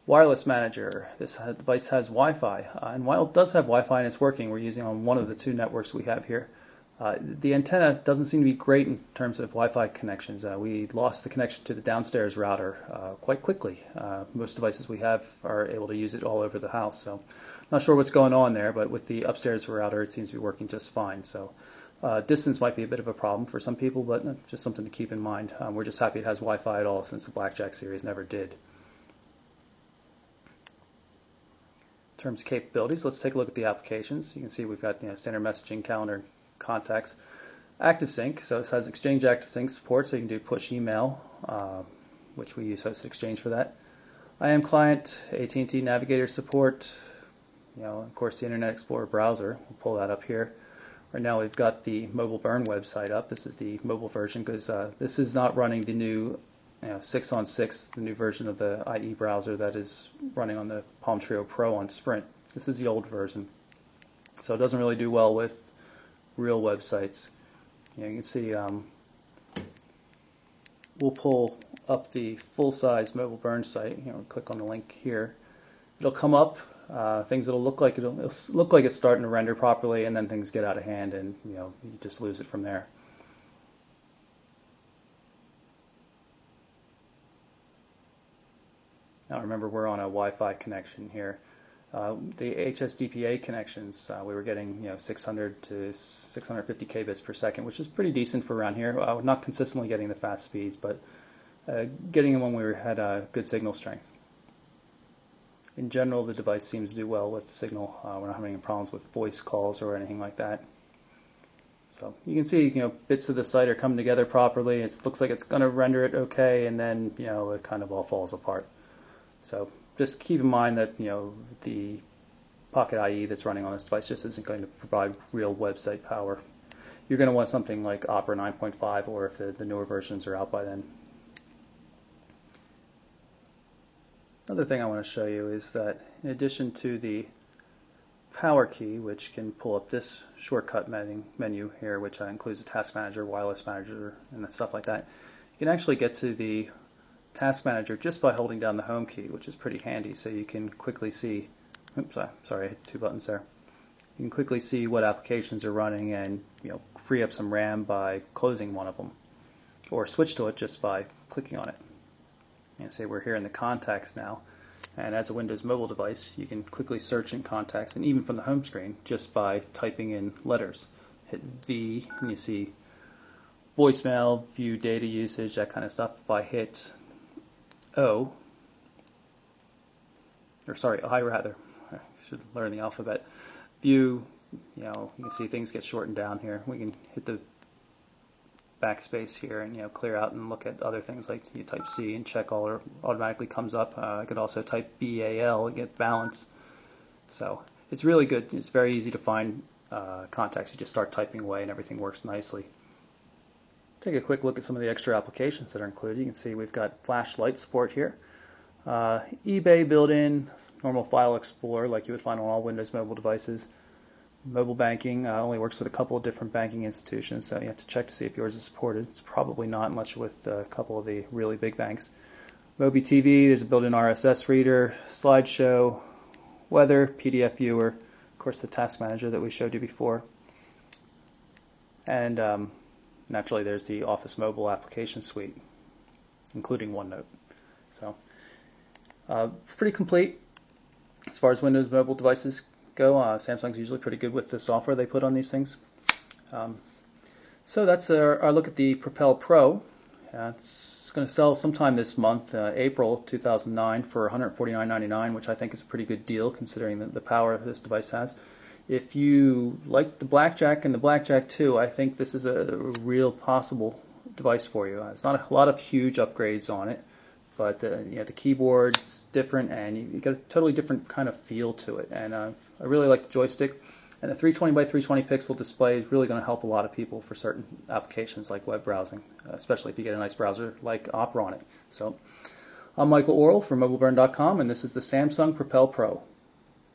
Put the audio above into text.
Wireless manager. This device has Wi-Fi, and while it does have Wi-Fi and it's working, we're using on one of the two networks we have here. The antenna doesn't seem to be great in terms of Wi-Fi connections. We lost the connection to the downstairs router quite quickly. Most devices we have are able to use it all over the house, so not sure what's going on there, but with the upstairs router it seems to be working just fine. So distance might be a bit of a problem for some people, but just something to keep in mind. We're just happy it has Wi-Fi at all, since the Blackjack series never did. In terms of capabilities, let's take a look at the applications. You can see we've got standard messaging, calendar, contacts, Active Sync. So this has Exchange Active Sync support, so you can do push email, which we use Hosted Exchange for that. IM client, AT&T Navigator support. Of course, the Internet Explorer browser. We'll pull that up here. Right now, we've got the Mobile Burn website up. This is the mobile version because this is not running the new 6-on-6, the new version of the IE browser that is running on the Palm Trio Pro on Sprint. This is the old version, so it doesn't really do well with real websites. You can see we'll pull up the full-size Mobile Burn site. Click on the link here. It'll come up. Things that'll look like it'll look like it's starting to render properly, and then things get out of hand, and you just lose it from there. Now remember, we're on a Wi-Fi connection here. The HSDPA connections, we were getting 600 to 650 kbits per second, which is pretty decent for around here. Not consistently getting the fast speeds, but getting them when we had good signal strength. In general, the device seems to do well with the signal. We're not having any problems with voice calls or anything like that. So you can see, bits of the site are coming together properly. It looks like it's going to render it okay, and then it kind of all falls apart. So just keep in mind that the Pocket IE that's running on this device just isn't going to provide real website power. You're going to want something like Opera 9.5, or if the newer versions are out by then. Another thing I want to show you is that in addition to the power key, which can pull up this shortcut menu here, which includes the task manager, wireless manager, and stuff like that, you can actually get to the task manager just by holding down the home key, which is pretty handy. So you can quickly see, oops, sorry, I hit two buttons there. You can quickly see what applications are running and free up some RAM by closing one of them, or switch to it just by clicking on it. Say we're here in the contacts now, and as a Windows mobile device, you can quickly search in contacts, and even from the home screen, just by typing in letters. Hit V, and you see voicemail, view data usage, that kind of stuff. If I hit O, or sorry, I rather, I should learn the alphabet. View, you can see things get shortened down here. We can hit the backspace here and clear out and look at other things, like you type C and check all automatically comes up. I could also type BAL and get balance. So it's really good. It's very easy to find contacts. You just start typing away and everything works nicely. Take a quick look at some of the extra applications that are included. You can see we've got flashlight support here. eBay built-in, normal file explorer like you would find on all Windows mobile devices. Mobile banking only works with a couple of different banking institutions, so you have to check to see if yours is supported. It's probably not, unless you're with a couple of the really big banks. Mobi TV, there's a built-in RSS reader, slideshow, weather, PDF viewer, of course the task manager that we showed you before, and naturally there's the Office Mobile application suite, including OneNote. So pretty complete as far as Windows mobile devices go. Samsung's usually pretty good with the software they put on these things. So that's our look at the Propel Pro. It's going to sell sometime this month, April 2009, for $149.99, which I think is a pretty good deal considering the power this device has. If you like the Blackjack and the Blackjack 2, I think this is a real possible device for you. It's not a lot of huge upgrades on it, but the keyboard's different, and you got a totally different kind of feel to it. And I really like the joystick, and the 320 by 320 pixel display is really going to help a lot of people for certain applications like web browsing, especially if you get a nice browser like Opera on it. So I'm Michael Orrell from MobileBurn.com, and this is the Samsung Propel Pro.